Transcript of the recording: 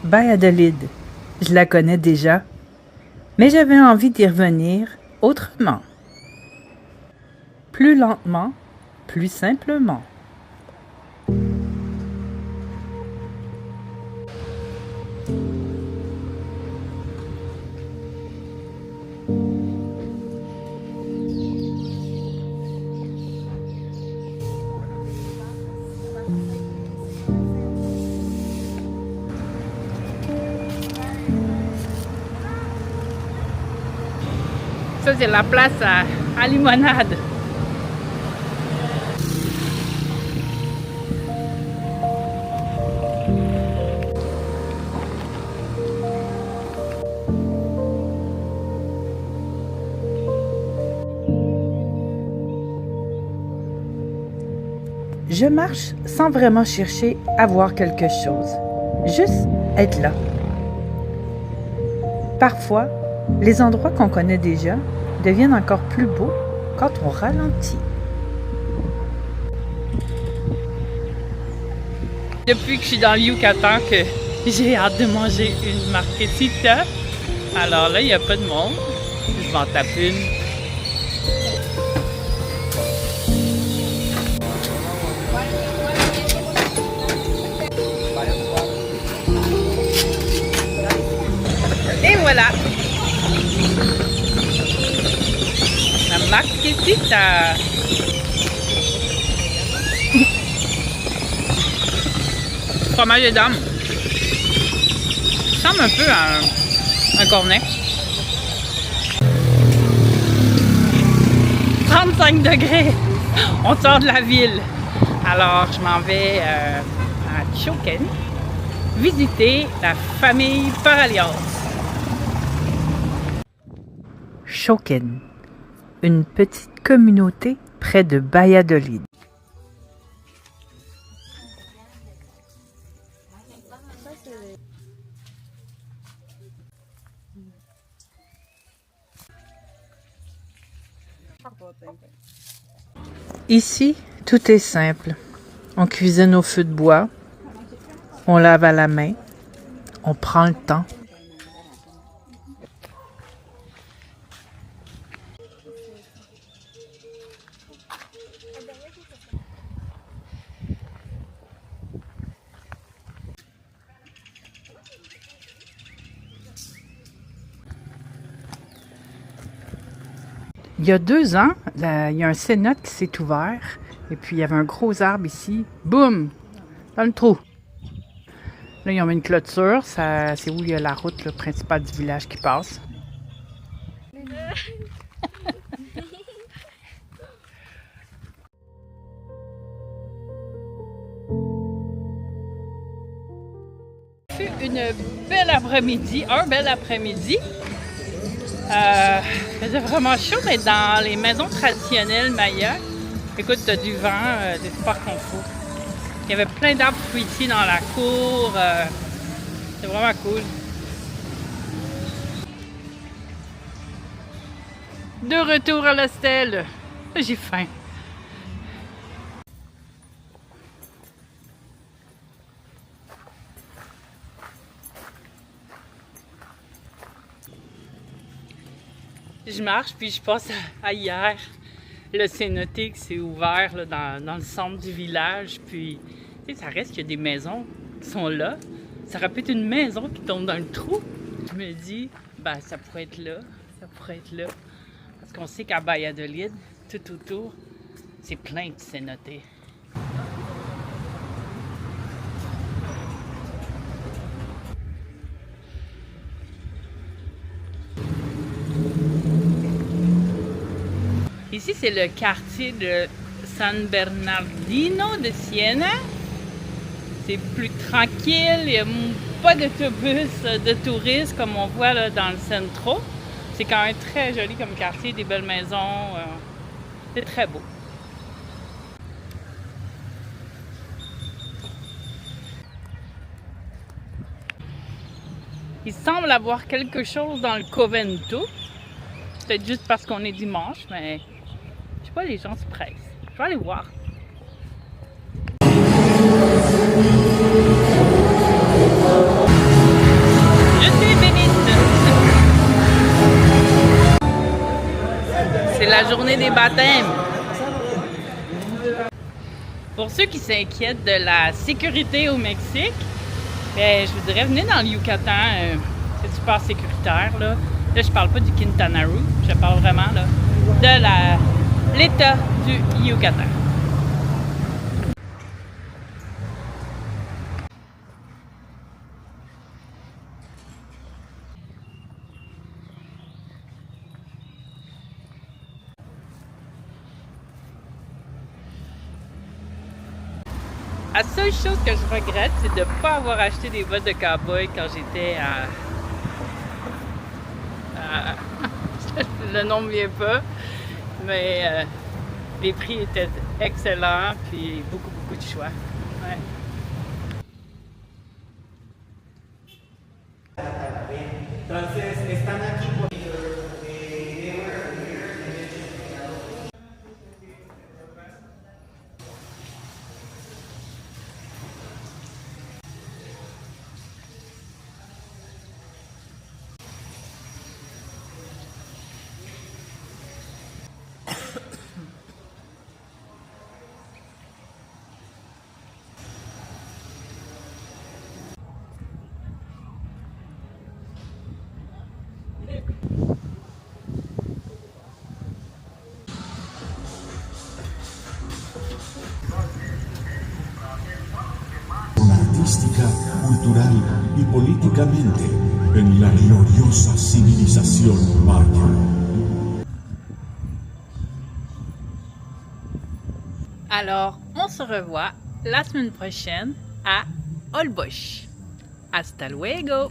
Valladolid, je la connais déjà, mais j'avais envie d'y revenir autrement. Plus lentement, plus simplement. Ça, c'est la place à limonade. Je marche sans vraiment chercher à voir quelque chose. Juste être là. Parfois, les endroits qu'on connaît déjà deviennent encore plus beaux quand on ralentit. Depuis que je suis dans le Yucatan, que j'ai hâte de manger une marquesita. Alors là, il n'y a pas de monde. Je m'en tape une. Et voilà! La marquesita! Fromage de dame. Ça ressemble un peu à un cornet. 35 degrés! On sort de la ville. Alors, je m'en vais à Choquen visiter la famille Paralios. Choquen, une petite communauté près de Valladolid. Ici, tout est simple. On cuisine au feu de bois, on lave à la main, on prend le temps. Il y a 2 ans, il y a un cénote qui s'est ouvert et puis il y avait un gros arbre ici. Boum! Dans le trou. Là, ils ont mis une clôture. C'est où il y a la route principale du village qui passe. Une belle après-midi, un bel après-midi. Il faisait vraiment chaud, mais dans les maisons traditionnelles mayas, écoute, t'as du vent, c'est super confort. Il y avait plein d'arbres fruitiers dans la cour. C'est vraiment cool. De retour à l'hostel. J'ai faim. Je marche, puis je passe à hier. Le cénote qui s'est ouvert là, dans le centre du village. Puis, tu sais, ça reste qu'il y a des maisons qui sont là. Ça aurait pu être une maison qui tombe dans le trou. Je me dis, ben, ça pourrait être là. Ça pourrait être là. Parce qu'on sait qu'à Valladolid, tout autour, c'est plein de cénotes. Ici, c'est le quartier de San Bernardino de Siena. C'est plus tranquille, il n'y a pas d'autobus de touristes comme on voit là, dans le centro. C'est quand même très joli comme quartier, des belles maisons. C'est très beau. Il semble avoir quelque chose dans le Convento. Peut-être juste parce qu'on est dimanche, mais je sais pas, les gens se pressent. Je vais aller voir. C'est la journée des baptêmes. Pour ceux qui s'inquiètent de la sécurité au Mexique, ben, je vous dirais, venez dans le Yucatan. C'est super sécuritaire, là. Là, je parle pas du Quintana Roo, je parle vraiment là, de l'État du Yucatan. La seule chose que je regrette, c'est de ne pas avoir acheté des bottes de cow-boy quand j'étais à... Le nom ne me vient pas, mais les prix étaient excellents, puis beaucoup de choix. Ouais. Entonces, están aquí por... Artística, cultural y políticamente en la gloriosa civilización maya. Alors, on se revoit la semaine prochaine à Holbox. Hasta luego!